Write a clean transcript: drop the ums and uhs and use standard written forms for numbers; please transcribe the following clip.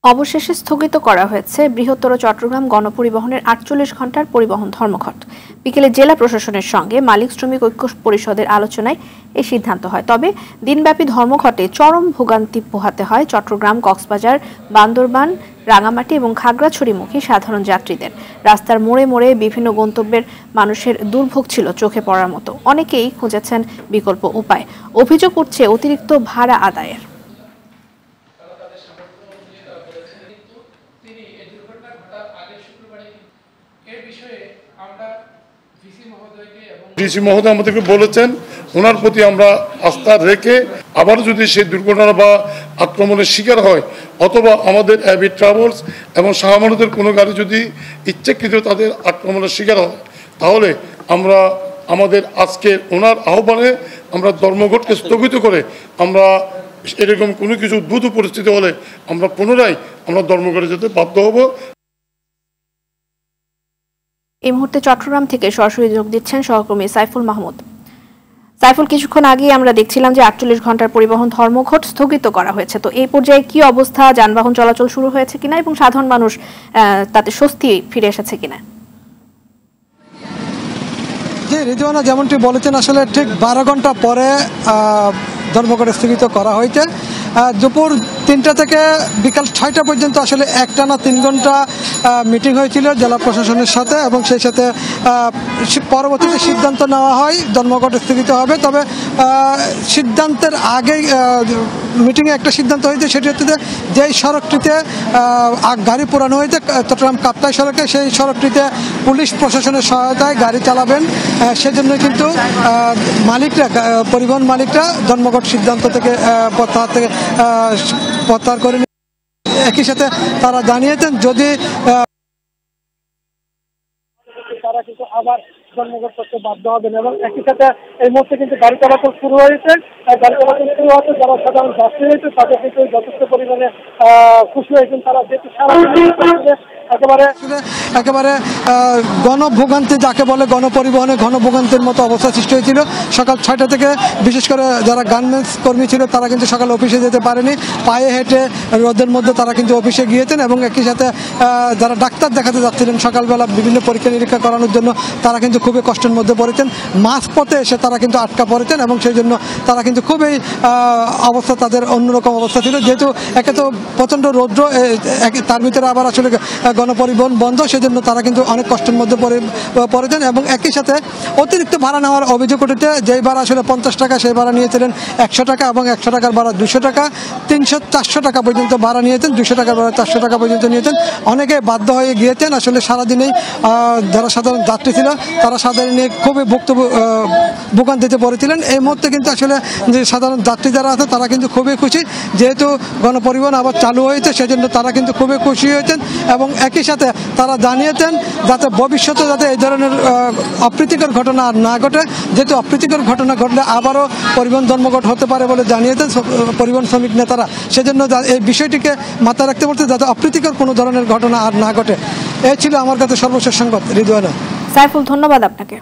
অবশেষে স্থগিত করা হয়েছে বৃহত্তর চট্টগ্রাম গণপরিবহনের ৪৮ ঘণ্টার পরিবহন ধর্মঘট। বিকেলে জেলা প্রশাসনের সঙ্গে মালিক শ্রমিক ঐক্য পরিষদের আলোচনায় এই সিদ্ধান্ত হয়। তবে দিনব্যাপী ধর্মঘটে চরম ভোগান্তি পোহাতে হয় চট্টগ্রাম, কক্সবাজার, বান্দরবান, রাঙামাটি এবং খাগড়াছড়িমুখী সাধারণ যাত্রীদের। রাস্তার মোড়ে মোড়ে বিভিন্ন গন্তব্যের মানুষের দুর্ভোগ ছিল চোখে পড়ার মতো। অনেকেই খুঁজেছেন বিকল্প উপায়। অভিযোগ উঠছে অতিরিক্ত ভাড়া আদায়ের। ডিসি মহোদয় আমাদেরকে বলেছেন, ওনার প্রতি আমরা আস্থা রেখে আবার যদি সেই দুর্ঘটনা বা আক্রমণের শিকার হয় অথবা আমাদের অ্যাবি ট্রাভেলস এবং শাহমানুদের কোনো গাড়ি যদি ইচ্ছাকৃত তাদের আক্রমণের শিকার হয়, তাহলে আমরা আমাদের আজকে ওনার আহ্বানে আমরা ধর্মঘটকে স্থগিত করে আমরা এরকম কোনো কিছু উদ্ভূত পরিস্থিতি হলে আমরা পুনরায় আমরা ধর্মঘটে যেতে বাধ্য হব। এই মুহূর্তে চট্টগ্রাম থেকে সরাসরি যোগ দিচ্ছেন সহকর্মী সাইফুল মাহমুদ। সাইফুল, কিছুক্ষণ আগেই আমরা দেখছিলাম যে ৪৮ ঘণ্টার পরিবহন ধর্মঘট স্থগিত করা হয়েছে। তো এই পর্যায়ে কি অবস্থা, যানবাহন চলাচল শুরু হয়েছে কিনা এবং সাধারণ মানুষ তাতে স্বস্তি ফিরে এসেছে কিনা? জি রিজওয়ানা, যেমনটি বলেছেন, আসলে ঠিক 12 ঘন্টা পরে ধর্মঘট স্থগিত করা হয়েছে। দুপুর 3টা থেকে বিকাল 6টা পর্যন্ত আসলে একটানা 3 ঘন্টা মিটিং হয়েছিল জেলা প্রশাসনের সাথে, এবং সেই সাথে পরবর্তীতে সিদ্ধান্ত নেওয়া হয় ধর্মঘট স্থগিত হবে। তবে সিদ্ধান্তের আগেই মিটিংয়ে একটা সিদ্ধান্ত হয়েছে, সেটি হচ্ছে যে যেই সড়কটিতে গাড়ি পুরানো হয়েছে চট্টগ্রাম কাপ্তাই সড়কে, সেই সড়কটিতে পুলিশ প্রশাসনের সহায়তায় গাড়ি চালাবেন। সেজন্য কিন্তু মালিকরা, পরিবহন মালিকরা ধর্মঘট সিদ্ধান্ত থেকে প্রত্যাহার করে। একই সাথে তারা জানিয়েছেন যদি তারা কিন্তু আবার ধর্মঘট করতে বাধ্য হবেন, এবং একই সাথে এই মুহূর্তে কিন্তু গাড়ি চলাচল শুরু হয়েছে। গাড়ি চলাচল শুরু হচ্ছে, যারা সাধারণ যাত্রী হয়েছে তাদের কিন্তু যথেষ্ট পরিমাণে খুশি হয়েছেন। তারা যেহেতু সারা একেবারে গণভোগান্তি যাকে বলে, গণপরিবহনে গণভোগান্তির মতো অবস্থা সৃষ্টি হয়েছিল। সকাল 6টা থেকে বিশেষ করে যারা গার্মেন্টস কর্মী ছিল তারা কিন্তু সকালে অফিসে যেতে পারেনি, পায়ে হেঁটে রোদের মধ্যে তারা কিন্তু অফিসে গিয়েছেন। এবং একই সাথে যারা ডাক্তার দেখাতে যাচ্ছিলেন সকালবেলা বিভিন্ন পরীক্ষা নিরীক্ষা করানোর জন্য, তারা কিন্তু খুবই কষ্টের মধ্যে পড়েছেন। মাঝপথে এসে তারা কিন্তু আটকা পড়েছেন, এবং সেই জন্য তারা কিন্তু খুবই অবস্থা, তাদের অন্যরকম অবস্থা ছিল। যেহেতু একে তো প্রচণ্ড রৌদ্র, তার ভিতরে আবার আসলে গণপরিবহন বন্ধ, সেজন্য তারা কিন্তু অনেক কষ্টের মধ্যে পড়েছেন। এবং একই সাথে অতিরিক্ত ভাড়া নেওয়ার অভিযোগ উঠেছে। যেই ভাড়া আসলে 50 টাকা, সেই ভাড়া নিয়েছিলেন 100 টাকা, এবং 100 টাকার ভাড়া 200 টাকা, 300-400 টাকা পর্যন্ত ভাড়া নিয়েছেন, 200 টাকার ভাড়া 400 টাকা পর্যন্ত নিয়েছেন। অনেকে বাধ্য হয়ে গিয়েছেন। আসলে সারাদিনেই যারা সাধারণ যাত্রী ছিল তারা সাধারণে খুবই ভোগান্তিতে পড়েছিলেন। এই মুহূর্তে কিন্তু আসলে যে সাধারণ যাত্রী যারা আছে তারা কিন্তু খুবই খুশি, যেহেতু গণপরিবহন আবার চালু হয়েছে, সেজন্য তারা কিন্তু খুবই খুশি হয়েছেন। এবং একই সাথে তারা জানিয়েছেন যাতে ভবিষ্যতে যাতে এই ধরনের অপ্রীতিকর ঘটনা আর না ঘটে, যেহেতু অপ্রীতিকর ঘটনা ঘটলে আবারও পরিবহন ধর্মঘট হতে পারে বলে জানিয়েছেন পরিবহন শ্রমিক নেতারা। সেজন্য এই বিষয়টিকে মাথায় রাখতে বলতে, যাতে অপ্রীতিকর কোনো ধরনের ঘটনা আর না ঘটে। এই ছিল আমার কাছে সর্বশেষ সংবাদ। রিজওয়ানা। সাইফুল, ধন্যবাদ আপনাকে।